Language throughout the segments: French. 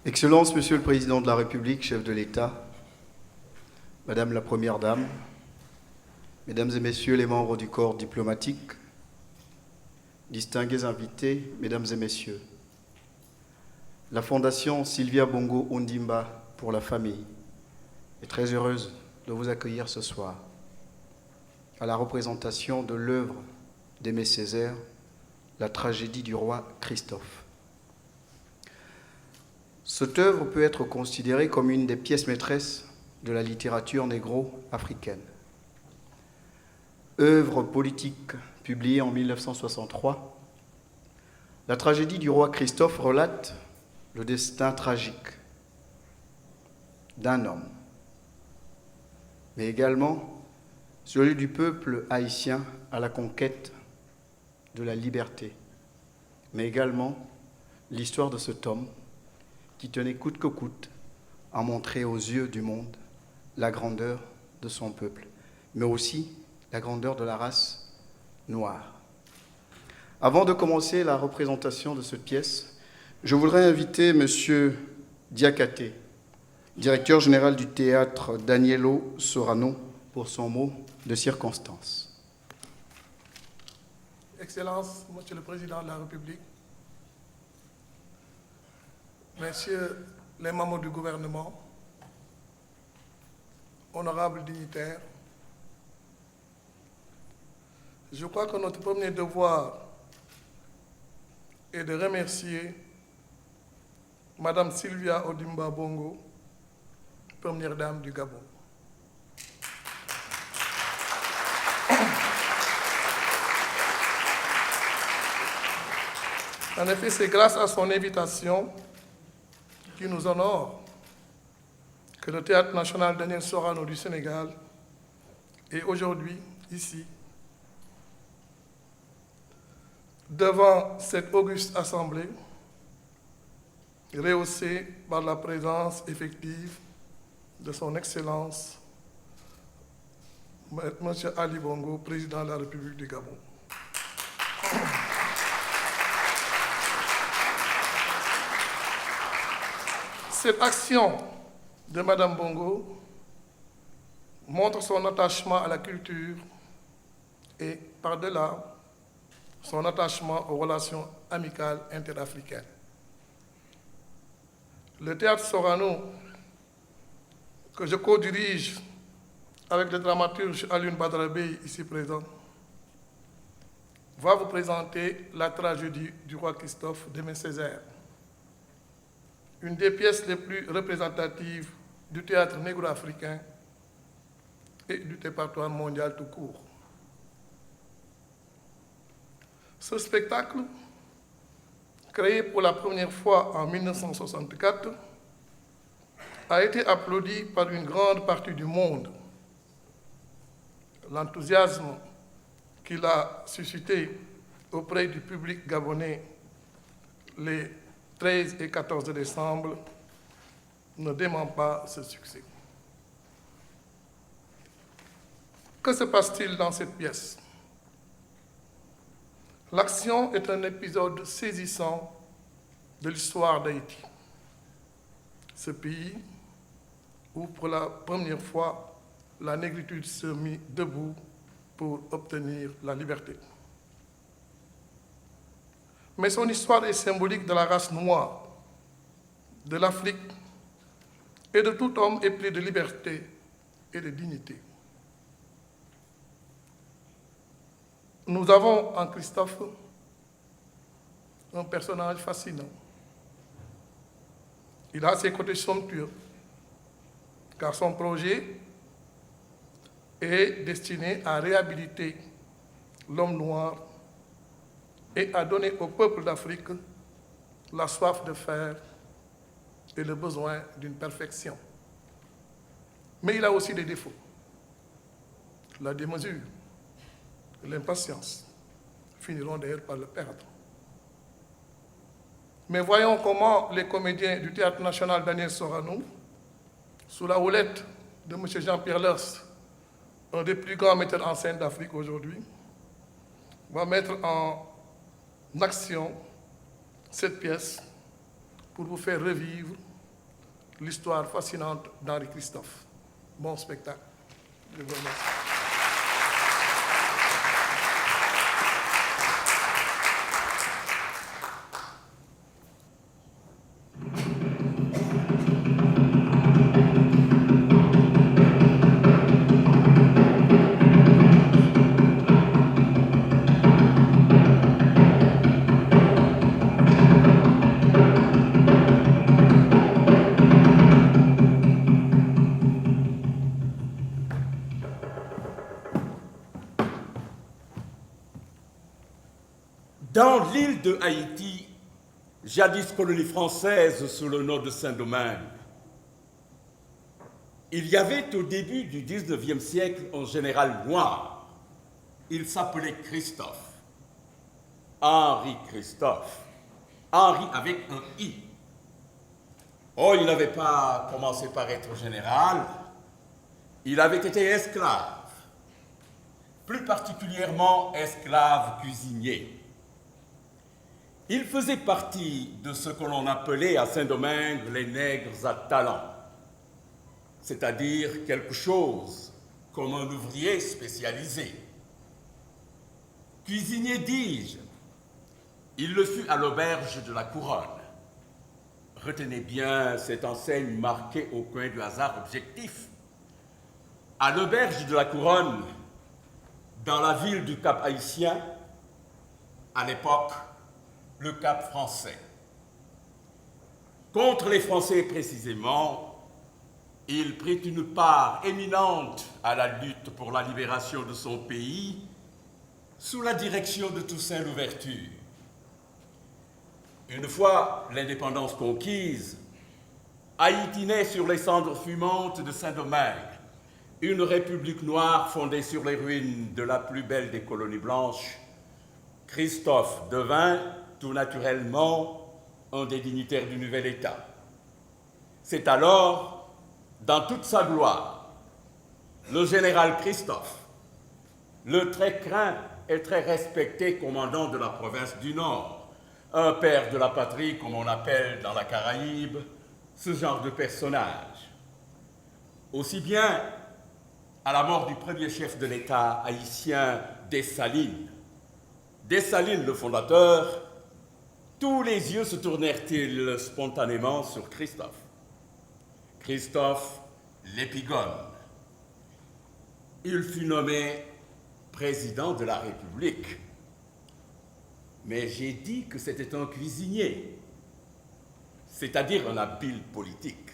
Excellences, Monsieur le Président de la République, chef de l'État, Madame la Première Dame, Mesdames et Messieurs les membres du corps diplomatique, distingués invités, Mesdames et Messieurs, la Fondation Sylvia Bongo Ondimba pour la famille est très heureuse de vous accueillir ce soir à la représentation de l'œuvre d'Aimé Césaire, La tragédie du roi Christophe. Cette œuvre peut être considérée comme une des pièces maîtresses de la littérature négro-africaine. Œuvre politique publiée en 1963, La tragédie du roi Christophe relate le destin tragique d'un homme, mais également celui du peuple haïtien à la conquête de la liberté, mais également l'histoire de cet homme qui tenait coûte que coûte à montrer aux yeux du monde la grandeur de son peuple, mais aussi la grandeur de la race noire. Avant de commencer la représentation de cette pièce, je voudrais inviter M. Diakate, directeur général du théâtre Danielo Sorano, pour son mot de circonstance. Excellences, Monsieur le Président de la République, Messieurs les membres du gouvernement, honorables dignitaires, je crois que notre premier devoir est de remercier Madame Sylvia Ondimba Bongo, Première Dame du Gabon. En effet, c'est grâce à son invitation qui nous honore que le Théâtre national Daniel Sorano du Sénégal est aujourd'hui ici, devant cette auguste assemblée, rehaussée par la présence effective de son Excellence, M. Ali Bongo, Président de la République du Gabon. Cette action de Mme Bongo montre son attachement à la culture et, par-delà, son attachement aux relations amicales interafricaines. Le théâtre Sorano, que je co-dirige avec le dramaturge Alioune Badara Bèye, ici présent, va vous présenter La tragédie du roi Christophe d'Aimé Césaire, une des pièces les plus représentatives du théâtre négro-africain et du répertoire mondial tout court. Ce spectacle, créé pour la première fois en 1964, a été applaudi par une grande partie du monde. L'enthousiasme qu'il a suscité auprès du public gabonais les 13 et 14 décembre ne dément pas ce succès. Que se passe-t-il dans cette pièce? L'action est un épisode saisissant de l'histoire d'Haïti, ce pays où pour la première fois la négritude se mit debout pour obtenir la liberté. Mais son histoire est symbolique de la race noire, de l'Afrique et de tout homme épris de liberté et de dignité. Nous avons en Christophe un personnage fascinant. Il a ses côtés somptueux, car son projet est destiné à réhabiliter l'homme noir et à donner au peuple d'Afrique la soif de faire et le besoin d'une perfection. Mais il a aussi des défauts. La démesure, l'impatience finiront d'ailleurs par le perdre. Mais voyons comment les comédiens du Théâtre national Daniel Sorano, sous la houlette de M. Jean-Pierre Lers, un des plus grands metteurs en scène d'Afrique aujourd'hui, va mettre en action cette pièce pour vous faire revivre l'histoire fascinante d'Henri Christophe. Bon spectacle. Je vous remercie. Dans l'île de Haïti, jadis colonie française sous le nom de Saint-Domingue, il y avait au début du XIXe siècle un général noir. Il s'appelait Christophe. Henri Christophe. Henri avec un I. Oh, il n'avait pas commencé par être général, il avait été esclave, plus particulièrement esclave cuisinier. Il faisait partie de ce que l'on appelait à Saint-Domingue les nègres à talent, c'est-à-dire quelque chose comme un ouvrier spécialisé. Cuisinier, dis-je, il le fut à l'auberge de la Couronne. Retenez bien cette enseigne marquée au coin du hasard objectif. À l'auberge de la Couronne, dans la ville du Cap-Haïtien, à l'époque, le Cap français. Contre les Français précisément, il prit une part éminente à la lutte pour la libération de son pays sous la direction de Toussaint Louverture. Une fois l'indépendance conquise, Haïti naît sur les cendres fumantes de Saint-Domingue, une république noire fondée sur les ruines de la plus belle des colonies blanches. Christophe devint tout naturellement un des dignitaires du nouvel État. C'est alors, dans toute sa gloire, le général Christophe, le très craint et très respecté commandant de la province du Nord, un père de la patrie, comme on appelle dans la Caraïbe, ce genre de personnage. Aussi bien à la mort du premier chef de l'État haïtien, Dessalines. Dessalines, le fondateur, tous les yeux se tournèrent-ils spontanément sur Christophe. Christophe l'épigone. Il fut nommé président de la République. Mais j'ai dit que c'était un cuisinier, c'est-à-dire un habile politique.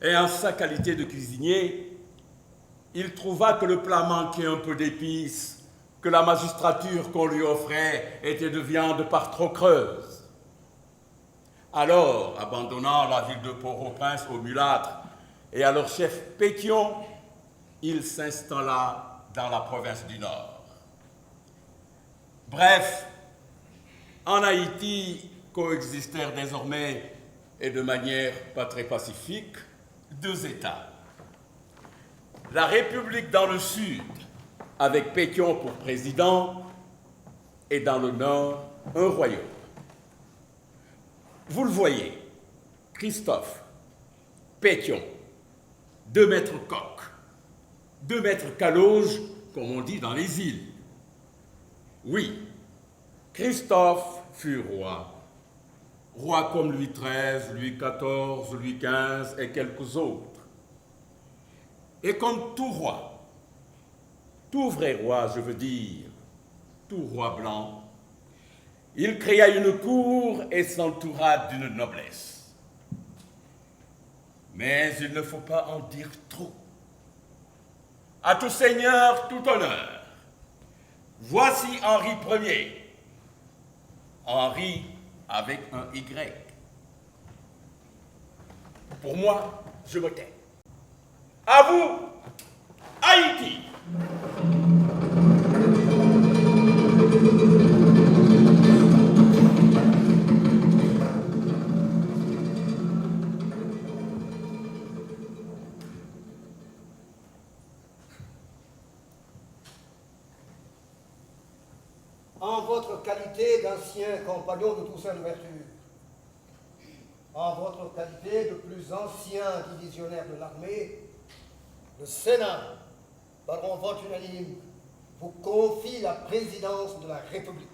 Et en sa qualité de cuisinier, il trouva que le plat manquait un peu d'épices, que la magistrature qu'on lui offrait était de viande par trop creuse. Alors, abandonnant la ville de Port-au-Prince aux mulâtres et à leur chef Pétion, il s'installa dans la province du Nord. Bref, en Haïti coexistèrent désormais, et de manière pas très pacifique, deux États. La République dans le sud, avec Pétion pour président, et dans le nord, un royaume. Vous le voyez, Christophe, Pétion, 2 mètres coq, 2 mètres caloge, comme on dit dans les îles. Oui, Christophe fut roi. Roi comme Louis XIII, Louis XIV, Louis XV et quelques autres. Et comme tout roi, tout vrai roi, je veux dire, tout roi blanc, il créa une cour et s'entoura d'une noblesse. Mais il ne faut pas en dire trop. À tout seigneur, tout honneur. Voici Henri Ier. Henri avec un Y. Pour moi, je me tais. À vous, Haïti. En votre qualité d'ancien compagnon de Toussaint Louverture, En votre qualité de plus ancien divisionnaire de l'armée, le Sénat, par un vote unanime, vous confie la présidence de la République.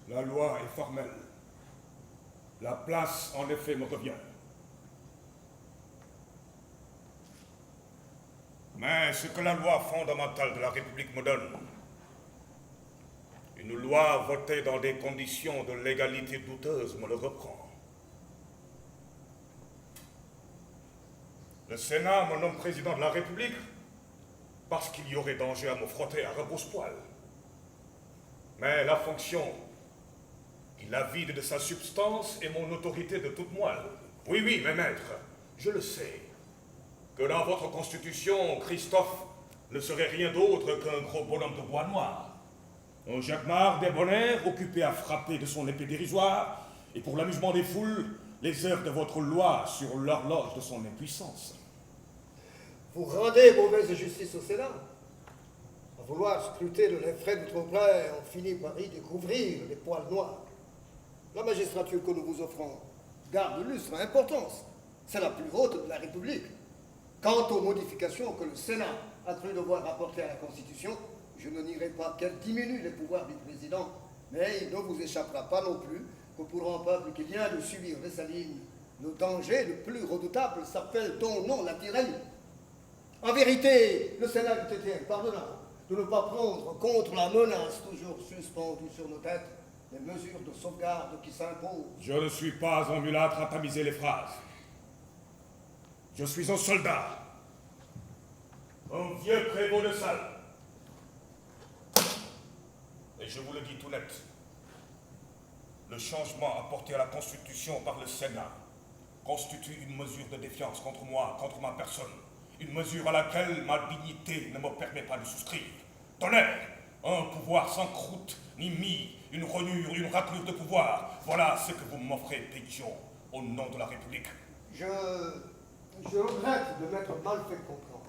La loi est formelle. La place, en effet, me revient. Mais ce que la loi fondamentale de la République me donne, une loi votée dans des conditions de légalité douteuse, me le reprend. Le Sénat me nomme président de la République parce qu'il y aurait danger à me frotter à rebrousse-poil. Mais la fonction, il la vide de sa substance et mon autorité de toute moelle. Oui, oui, mes maîtres, je le sais, que dans votre constitution, Christophe ne serait rien d'autre qu'un gros bonhomme de bois noir. Un Jacquemart débonnaire occupé à frapper de son épée dérisoire, et pour l'amusement des foules, les heures de votre loi sur l'horloge de son impuissance. Vous rendez mauvaise justice au Sénat. À vouloir scruter de l'effet de votre père, on finit par y découvrir les poils noirs. La magistrature que nous vous offrons garde lustre à importance. C'est la plus haute de la République. Quant aux modifications que le Sénat a cru devoir apporter à la Constitution, je ne nierai pas qu'elles diminuent les pouvoirs du président, mais il ne vous échappera pas non plus que pour un peuple qui vient de subir les salines, le danger le plus redoutable s'appelle ton nom la tyrannie. En vérité, le Sénat eût été impardonnable de ne pas prendre contre la menace toujours suspendue sur nos têtes les mesures de sauvegarde qui s'imposent. Je ne suis pas un mulâtre à tamiser les phrases. Je suis un soldat, un vieux prévôt de salle. Et je vous le dis tout net, le changement apporté à la Constitution par le Sénat constitue une mesure de défiance contre moi, contre ma personne, une mesure à laquelle ma dignité ne me permet pas de souscrire. Tonnerre, un pouvoir sans croûte ni mie, une rognure, une raclure de pouvoir, voilà ce que vous m'offrez, Pétion, au nom de la République. Je regrette de m'être mal fait comprendre.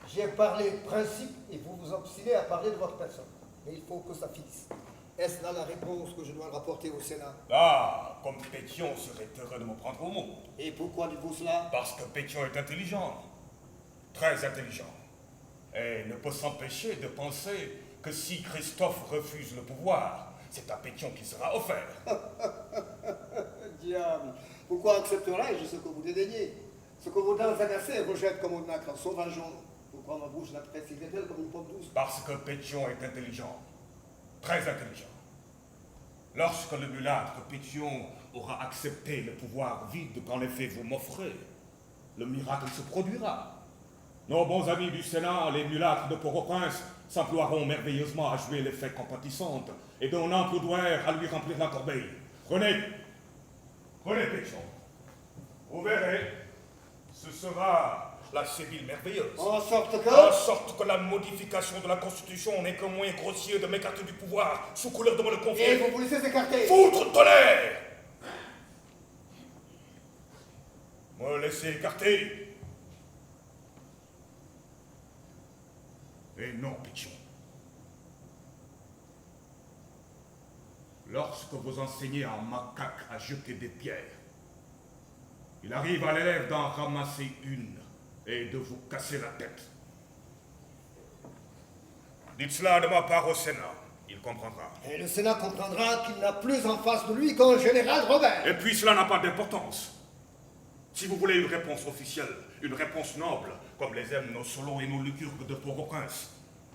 J'ai parlé principe et vous vous obstinez à parler de votre personne. Mais il faut que ça finisse. Est-ce là la réponse que je dois rapporter au Sénat? Ah, comme Pétion serait heureux de me prendre au mot. Et pourquoi dites-vous cela? Parce que Pétion est intelligent, très intelligent, et ne peut s'empêcher de penser que si Christophe refuse le pouvoir, c'est à Pétion qui sera offert. Diable, pourquoi accepterais-je ce que vous dédaignez? Ce que vos dents agacées rejettent comme un nacre sauvageon? Pourquoi ma bouche l'apprécierait-elle comme une pomme douce? Parce que Pétion est intelligent, très intelligent. Lorsque le mulâtre Pétion aura accepté le pouvoir vide qu'en effet vous m'offrez, le miracle se produira. Nos bons amis du Sénat, les mulâtres de Port-au-Prince, s'emploieront merveilleusement à jouer l'effet compatissante et d'un ample douaire à lui remplir la corbeille. Prenez Pétion. Vous verrez, ce sera la Sébille merveilleuse. En sorte que... En sorte que la modification de la Constitution n'est qu'un moyen grossier de m'écarter du pouvoir sous couleur de me le Et confier. vous vous laissez écarter. Foutre tonnerre! Me laisser écarter. Et non, Pétion. Lorsque vous enseignez à un macaque à jeter des pierres, il arrive à l'élève d'en ramasser une et de vous casser la tête. Dites cela de ma part au Sénat, il comprendra. Et le Sénat comprendra qu'il n'a plus en face de lui qu'un général Robert. Et puis cela n'a pas d'importance. Si vous voulez une réponse officielle, une réponse noble, comme les aiment nos Solons et nos Lycurgues de Port-au-Prince,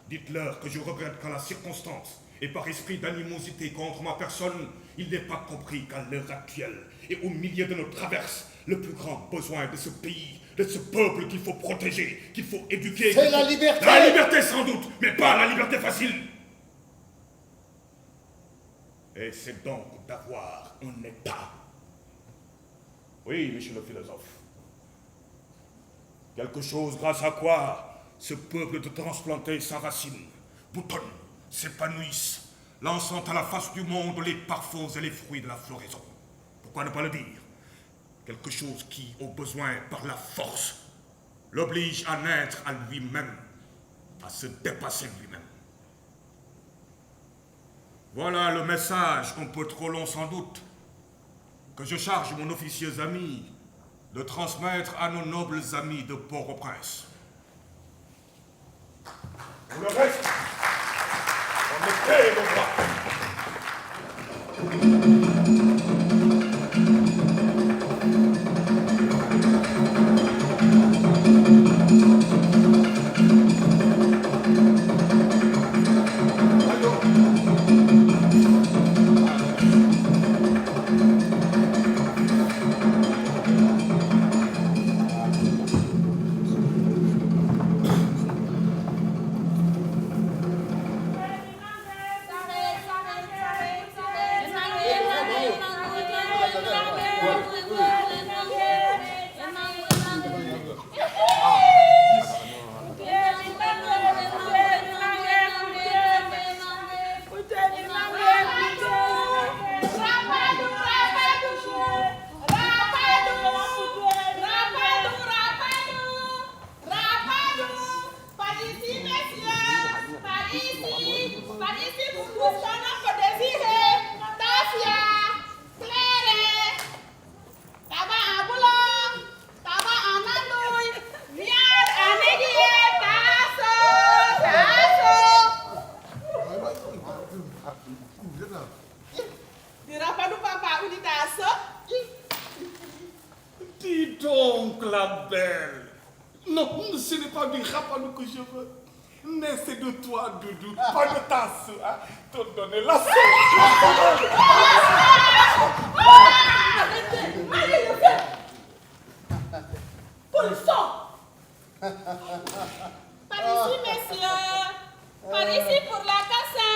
dites-leur que je regrette qu'à la circonstance et par esprit d'animosité contre ma personne, il n'ait pas compris qu'à l'heure actuelle et au milieu de nos traverses, le plus grand besoin de ce pays, de ce peuple qu'il faut protéger, qu'il faut éduquer... C'est la liberté! La liberté sans doute, mais pas la liberté facile! Et c'est donc d'avoir un État. Oui, monsieur le philosophe. Quelque chose grâce à quoi ce peuple de transplantés s'enracine, boutonne, s'épanouisse, lançant à la face du monde les parfums et les fruits de la floraison. Pourquoi ne pas le dire? Quelque chose qui, au besoin, par la force, l'oblige à naître à lui-même. à se dépasser lui-même. Voilà le message, un peu trop long sans doute, que je charge mon officieux ami de transmettre à nos nobles amis de Port-au-Prince. Pour le reste, on me paie le droit. Dis donc, la belle. Non, ce n'est pas du rapadou que je veux. Mais c'est de toi, Doudou. Pas de ta sœur. Hein? Te donner la sœur. Pour le sang. Par ici, messieurs. Par ici pour la cassa.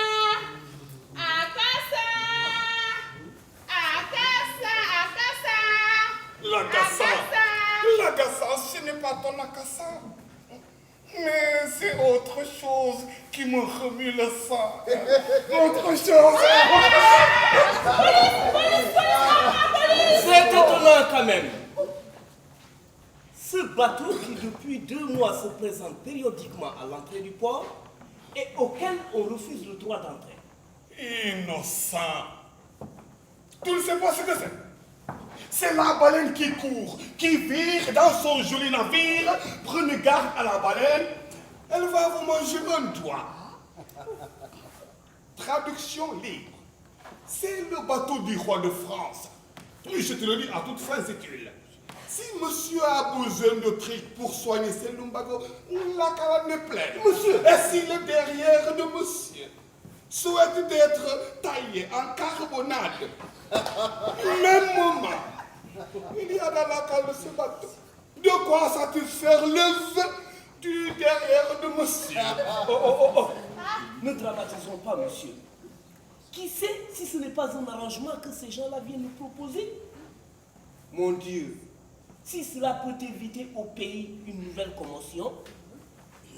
À cassa. À cassa. À cassa. La cassa. La cassa, ce n'est pas ton acassa. Mais c'est autre chose qui me remue le sang. Autre chose. C'est étonnant quand même. Ce bateau qui depuis 2 mois se présente périodiquement à l'entrée du port et auquel on refuse le droit d'entrer. Innocent. Tu ne sais pas ce que c'est. C'est la baleine qui court, qui vire dans son joli navire. Prenez garde à la baleine, elle va vous manger un doigt. Traduction libre. C'est le bateau du roi de France. Oui, je te le dis à toutes fins utiles. Si monsieur a besoin de trucs pour soigner ses lumbagos, la calade est pleine. Monsieur, et si le derrière de monsieur souhaite d'être taillé en carbonade, même moment, il y a dans la cale de ce bateau de quoi satisfaire le vœu du derrière de monsieur. Ne dramatisons pas, monsieur. Qui sait si ce n'est pas un arrangement que ces gens-là viennent nous proposer? Mon Dieu, si cela peut éviter au pays une nouvelle commotion,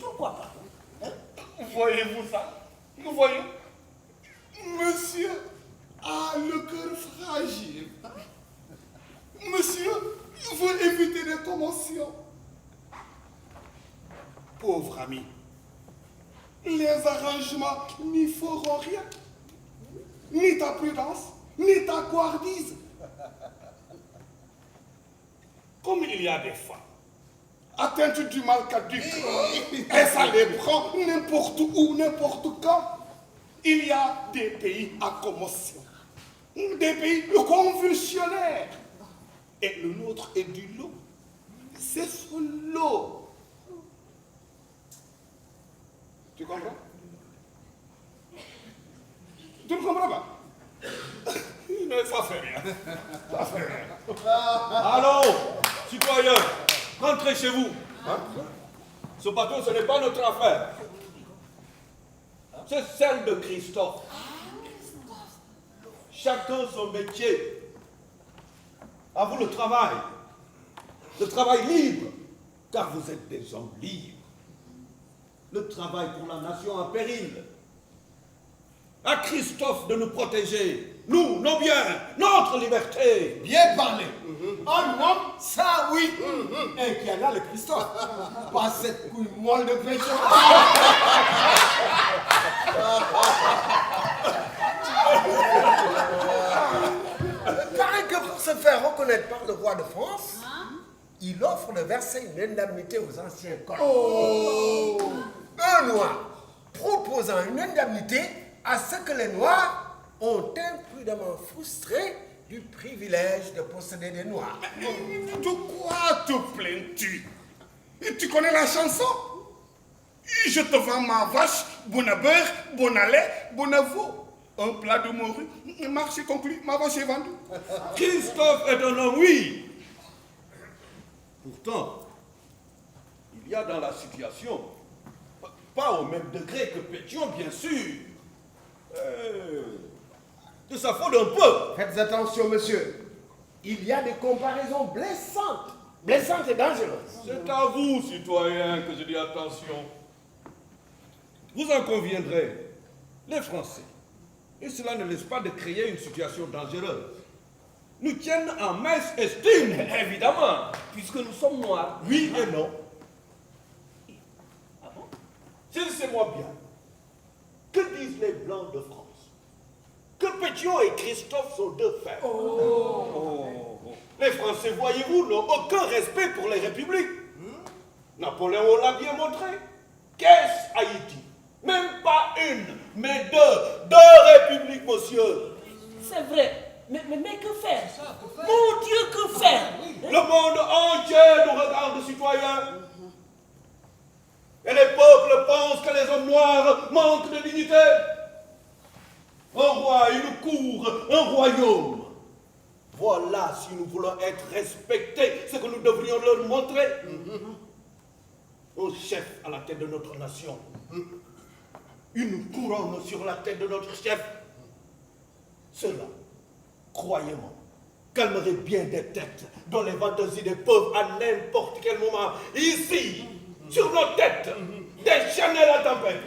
pourquoi pas? Hein? Voyez-vous ça? Vous voyez? Monsieur a le cœur fragile. Monsieur veut éviter des commotions. Pauvre ami, les arrangements n'y feront rien. Ni ta prudence, ni ta couardise. Comme il y a des femmes atteintes du mal caduc, et ça les prend n'importe où, n'importe quand. Il y a des pays à commotion, des pays convulsionnaires. Et le nôtre est du lot. C'est son lot. Tu comprends? Tu ne comprends pas? Mais ça fait rien. Ça fait rien. Allons, citoyens, rentrez chez vous. Hein? Ce bateau, ce n'est pas notre affaire. C'est celle de Christophe. Chacun son métier. À vous le travail libre, car vous êtes des hommes libres. Le travail pour la nation en péril. À Christophe de nous protéger nous, nos biens, notre liberté. Bien parlé. Un homme, ça oui. Et qui en a le Christophe. Pas cette couille molle de péché. Paraît que pour se faire reconnaître par le roi de France, il offre de verser une indemnité aux anciens colons. Un noir proposant une indemnité à ce que les noirs ont imprudemment frustré du privilège de posséder des noirs. De quoi te plains-tu? Tu connais la chanson? Je te vends ma vache, bon à beurre, bon à lait, bon à veau. Un plat de morue, marché conclu, ma vache est vendue. Christophe est un homme, oui. Pourtant, il y a dans la situation, pas au même degré que Pétion, bien sûr. De sa faute un peu. Faites attention, monsieur. Il y a des comparaisons blessantes. Blessantes et dangereuses. C'est à vous, citoyens, que je dis attention. Vous en conviendrez, les Français, et cela ne laisse pas de créer une situation dangereuse, nous tiennent en mince estime. Évidemment, puisque nous sommes noirs. Oui et non. Ah bon? Saisissez-moi bien. Que disent les Blancs de France? Que Pétion et Christophe sont deux frères. Les Français, voyez-vous, n'ont aucun respect pour les républiques. Napoléon l'a bien montré. Qu'est-ce Haïti? Même pas une, mais deux. Deux républiques, monsieur. C'est vrai. Mais que faire? Mon Dieu, que faire? Le monde entier nous regarde, citoyens. Et les peuples pensent que les hommes noirs manquent de dignité. Un roi, une cour, un royaume. Voilà, si nous voulons être respectés, ce que nous devrions leur montrer. Un chef à la tête de notre nation. Une couronne sur la tête de notre chef. Cela, croyez-moi, calmerait bien des têtes dont les fantaisies des pauvres à n'importe quel moment, ici, sur nos têtes, déchaîner la tempête.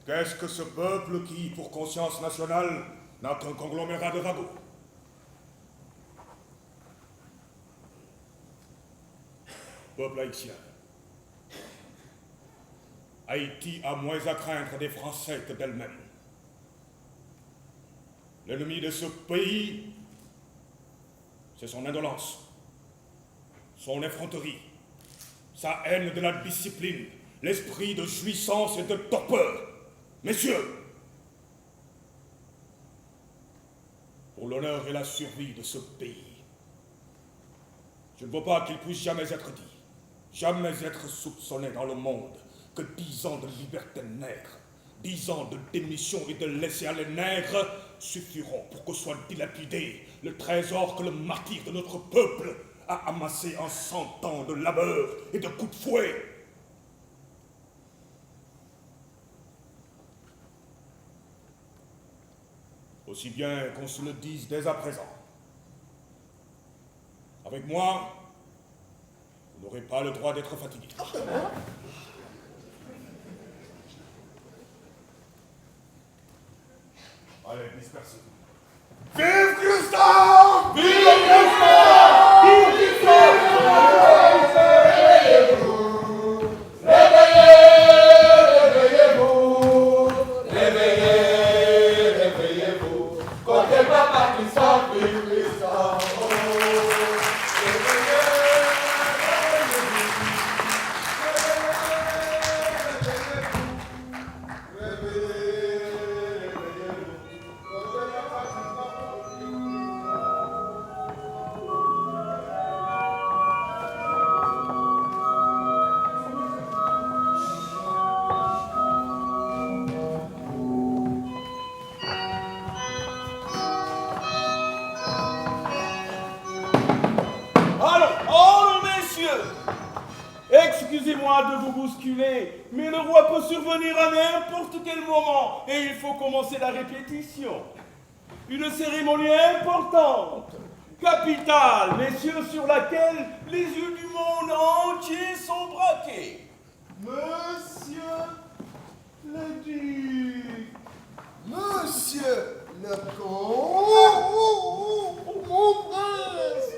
Qu'est-ce que ce peuple qui, pour conscience nationale, n'a qu'un conglomérat de ragots? Peuple haïtien. Haïti a moins à craindre des Français que d'elle-même. L'ennemi de ce pays, c'est son indolence, son effronterie, sa haine de la discipline, l'esprit de jouissance et de torpeur. Messieurs, pour l'honneur et la survie de ce pays, je ne veux pas qu'il puisse jamais être dit, jamais être soupçonné dans le monde que 10 ans de liberté nègre, 10 ans de démission et de laisser aller nègre suffiront pour que soit dilapidé le trésor que le martyr de notre peuple a amassé en 100 ans de labeur et de coups de fouet. Aussi bien qu'on se le dise dès à présent. Avec moi, vous n'aurez pas le droit d'être fatigué. Allez, dispersez-vous. Vive Christophe! Vive Christophe! Vive Christophe! Réveillez-vous! Réveillez-vous! Réveillez, réveillez-vous! Côté papa Christophe, vive Christophe! Excusez-moi de vous bousculer, mais le roi peut survenir à n'importe quel moment et il faut commencer la répétition. Une cérémonie importante, capitale, messieurs, sur laquelle les yeux du monde entier sont braqués. Monsieur le duc, monsieur le comte, mon prince,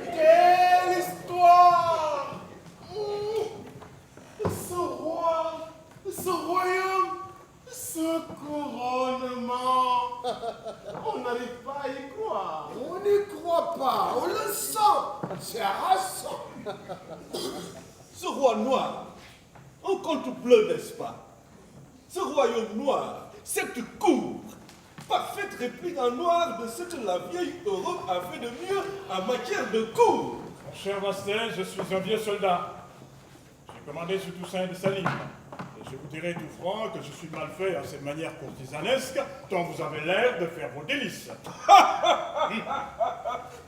quelle histoire! Ce roi, ce royaume, ce couronnement, on n'arrive pas à y croire. On n'y croit pas, on le sent, c'est harassant. Ce roi noir, un conte bleu, n'est-ce pas? Ce royaume noir, cette cour, parfaite réplique en noir de ce que la vieille Europe a fait de mieux en matière de cour. Mon cher Bastet, je suis un vieux soldat. J'ai commandé sous Toussaint de Saline. Et je vous dirai tout franc que je suis mal fait à cette manière courtisanesque dont vous avez l'air de faire vos délices.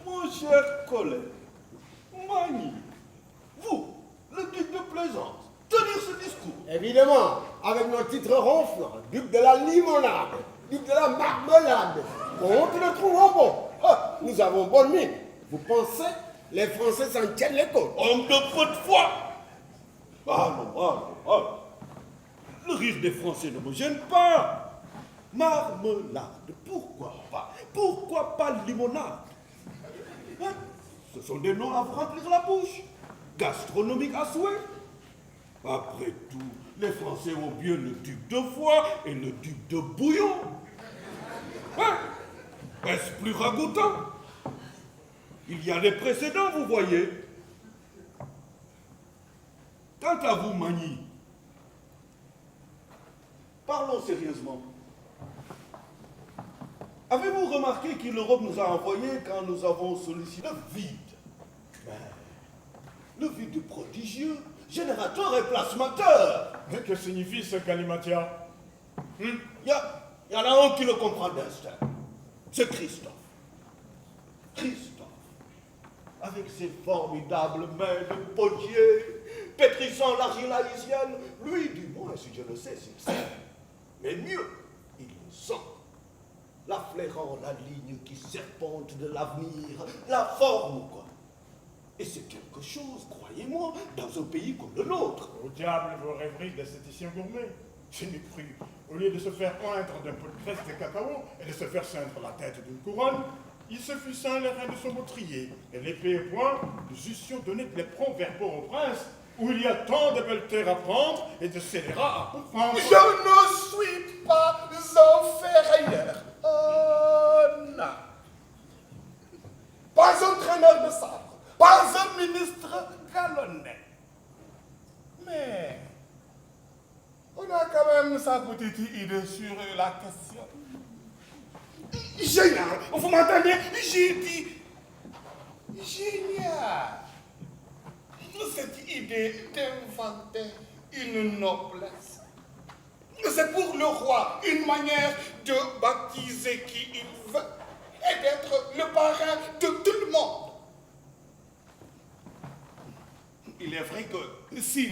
Mon cher collègue, Magny, vous, le duc de Plaisance, tenir ce discours. Évidemment, avec nos titres ronflants, duc de la limonade, duc de la marmelade, on te le trouvera bon. Ah, nous avons bonne mine. Vous pensez, les Français s'en tiennent les côtes. Homme de peu de foi. Allons. Le rire des Français ne me gêne pas. Marmelade, pourquoi pas? Pourquoi pas limonade? Hein? Ce sont des noms à vous remplir la bouche. Gastronomique à souhait. Après tout, les Français ont bien le duc de foie et le duc de bouillon. Hein? Est-ce plus ragoûtant? Il y a des précédents, vous voyez. Quant à vous, Magny, parlons sérieusement. Avez-vous remarqué qui l'Europe nous a envoyé quand nous avons sollicité le vide? Le vide prodigieux, générateur et plasmateur. Mais que signifie ce galimatia? Il y en a un qui le comprend d'instinct. C'est Christophe. Christophe, avec ses formidables mains de potier, pétrissant l'argile haïtienne, lui, du moins, si je le sais, s'il sait. Mais mieux, il le sent. La flairant la ligne qui serpente de l'avenir, la forme, quoi. Et c'est quelque chose, croyez-moi, dans un pays comme le nôtre. Au diable vos rêveries d'esthéticien gourmet. Je n'ai cru. Au lieu de se faire oindre d'un peu de graisse de cacao et de se faire ceindre la tête d'une couronne, il se fut ceint les reins de son boutrier, et l'épée et point, nous eussions donné des proverbaux au prince, où il y a tant de belles terres à prendre et de scélérats à comprendre. Je ne suis pas inférieur. Oh non. Pas un traîneur de sabre, pas un ministre galonnais. Mais on a quand même sa petite idée sur la question. Génial, vous m'entendez? J'ai dit génial. Cette idée d'inventer une noblesse. C'est pour le roi une manière de baptiser qui il veut et d'être le parrain de tout le monde. Il est vrai que si